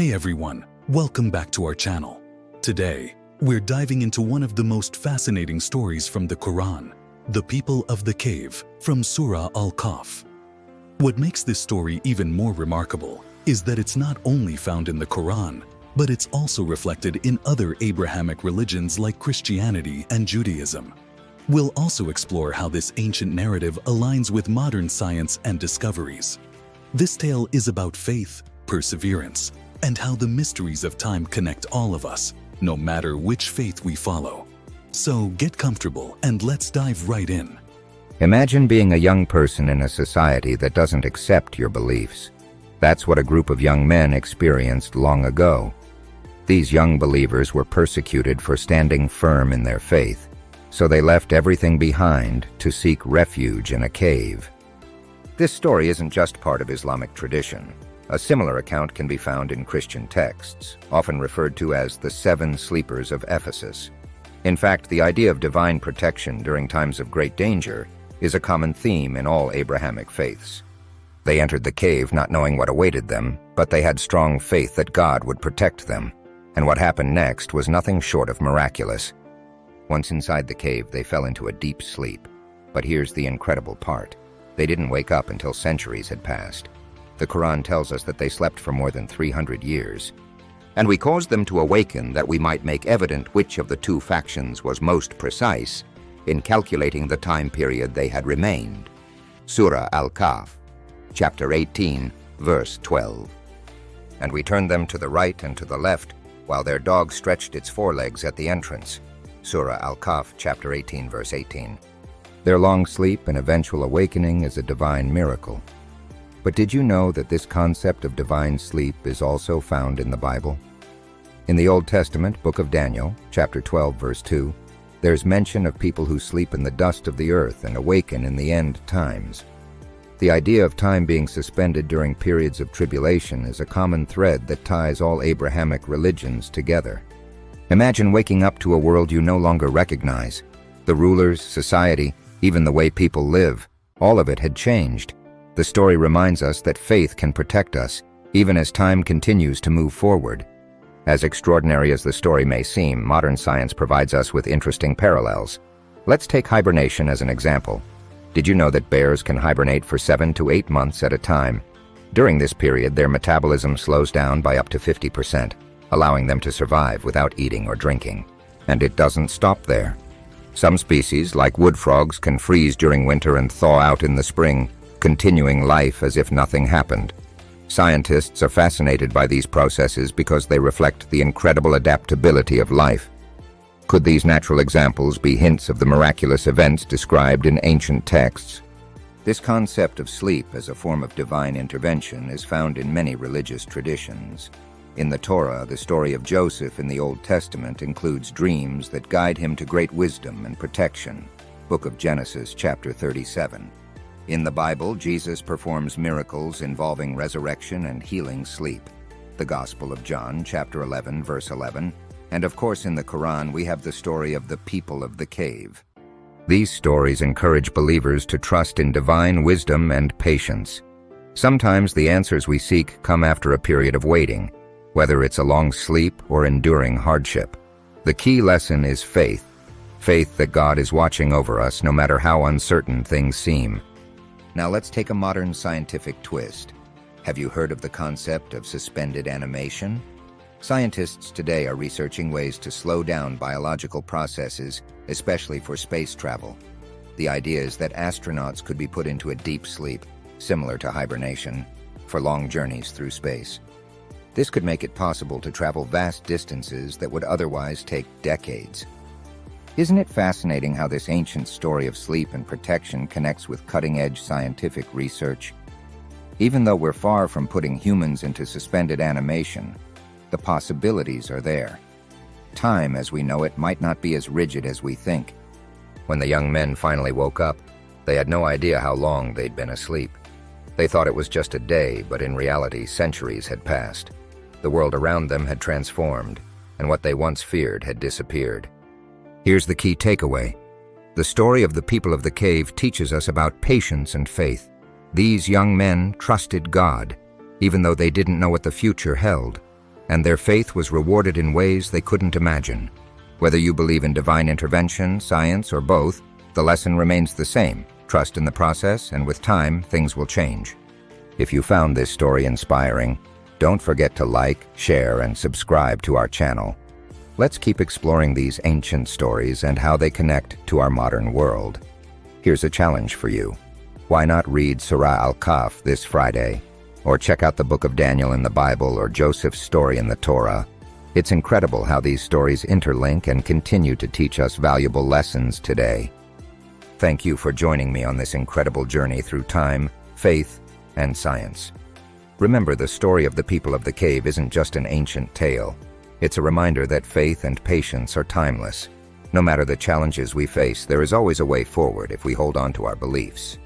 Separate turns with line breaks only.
Hey everyone, welcome back to our channel. Today, we're diving into one of the most fascinating stories from the Quran, the people of the cave, from Surah Al-Kahf. What makes this story even more remarkable is that it's not only found in the Quran, but it's also reflected in other Abrahamic religions like Christianity and Judaism. We'll also explore how this ancient narrative aligns with modern science and discoveries. This tale is about faith, perseverance, and how the mysteries of time connect all of us, no matter which faith we follow. So get comfortable and let's dive right in.
Imagine being a young person in a society that doesn't accept your beliefs. That's what a group of young men experienced long ago. These young believers were persecuted for standing firm in their faith, so they left everything behind to seek refuge in a cave. This story isn't just part of Islamic tradition. A similar account can be found in Christian texts, often referred to as the Seven Sleepers of Ephesus. In fact, the idea of divine protection during times of great danger is a common theme in all Abrahamic faiths. They entered the cave not knowing what awaited them, but they had strong faith that God would protect them, and what happened next was nothing short of miraculous. Once inside the cave, they fell into a deep sleep. But here's the incredible part. They didn't wake up until centuries had passed. The Quran tells us that they slept for more than 300 years. And we caused them to awaken that we might make evident which of the two factions was most precise in calculating the time period they had remained. Surah Al-Kahf, chapter 18, verse 12. And we turned them to the right and to the left, while their dog stretched its forelegs at the entrance. Surah Al-Kahf, chapter 18, verse 18. Their long sleep and eventual awakening is a divine miracle. But did you know that this concept of divine sleep is also found in the Bible? In the Old Testament, book of Daniel, chapter 12, verse 2, there's mention of people who sleep in the dust of the earth and awaken in the end times. The idea of time being suspended during periods of tribulation is a common thread that ties all Abrahamic religions together. Imagine waking up to a world you no longer recognize. The rulers, society, even the way people live, all of it had changed. The story reminds us that faith can protect us, even as time continues to move forward. As extraordinary as the story may seem, modern science provides us with interesting parallels. Let's take hibernation as an example. Did you know that bears can hibernate for 7 to 8 months at a time? During this period, their metabolism slows down by up to 50%, allowing them to survive without eating or drinking. And it doesn't stop there. Some species, like wood frogs, can freeze during winter and thaw out in the spring, continuing life as if nothing happened. Scientists are fascinated by these processes because they reflect the incredible adaptability of life. Could these natural examples be hints of the miraculous events described in ancient texts? This concept of sleep as a form of divine intervention is found in many religious traditions. In the Torah, the story of Joseph in the Old Testament includes dreams that guide him to great wisdom and protection. Book of Genesis, chapter 37. In the Bible, Jesus performs miracles involving resurrection and healing sleep. The Gospel of John, chapter 11, verse 11. And of course, in the Quran, we have the story of the people of the cave. These stories encourage believers to trust in divine wisdom and patience. Sometimes the answers we seek come after a period of waiting, whether it's a long sleep or enduring hardship. The key lesson is faith. Faith that God is watching over us no matter how uncertain things seem. Now let's take a modern scientific twist. Have you heard of the concept of suspended animation? Scientists today are researching ways to slow down biological processes, especially for space travel. The idea is that astronauts could be put into a deep sleep, similar to hibernation, for long journeys through space. This could make it possible to travel vast distances that would otherwise take decades. Isn't it fascinating how this ancient story of sleep and protection connects with cutting-edge scientific research? Even though we're far from putting humans into suspended animation, the possibilities are there. Time, as we know it, might not be as rigid as we think. When the young men finally woke up, they had no idea how long they'd been asleep. They thought it was just a day, but in reality, centuries had passed. The world around them had transformed, and what they once feared had disappeared. Here's the key takeaway. The story of the people of the cave teaches us about patience and faith. These young men trusted God, even though they didn't know what the future held. and their faith was rewarded in ways they couldn't imagine. Whether you believe in divine intervention, science, or both, the lesson remains the same. Trust in the process, and with time, things will change. If you found this story inspiring, don't forget to like, share, and subscribe to our channel. Let's keep exploring these ancient stories and how they connect to our modern world. Here's a challenge for you. Why not read Surah Al-Kahf this Friday? Or check out the book of Daniel in the Bible or Joseph's story in the Torah. It's incredible how these stories interlink and continue to teach us valuable lessons today. Thank you for joining me on this incredible journey through time, faith, and science. Remember, the story of the people of the cave isn't just an ancient tale. It's a reminder that faith and patience are timeless. No matter the challenges we face, there is always a way forward if we hold on to our beliefs.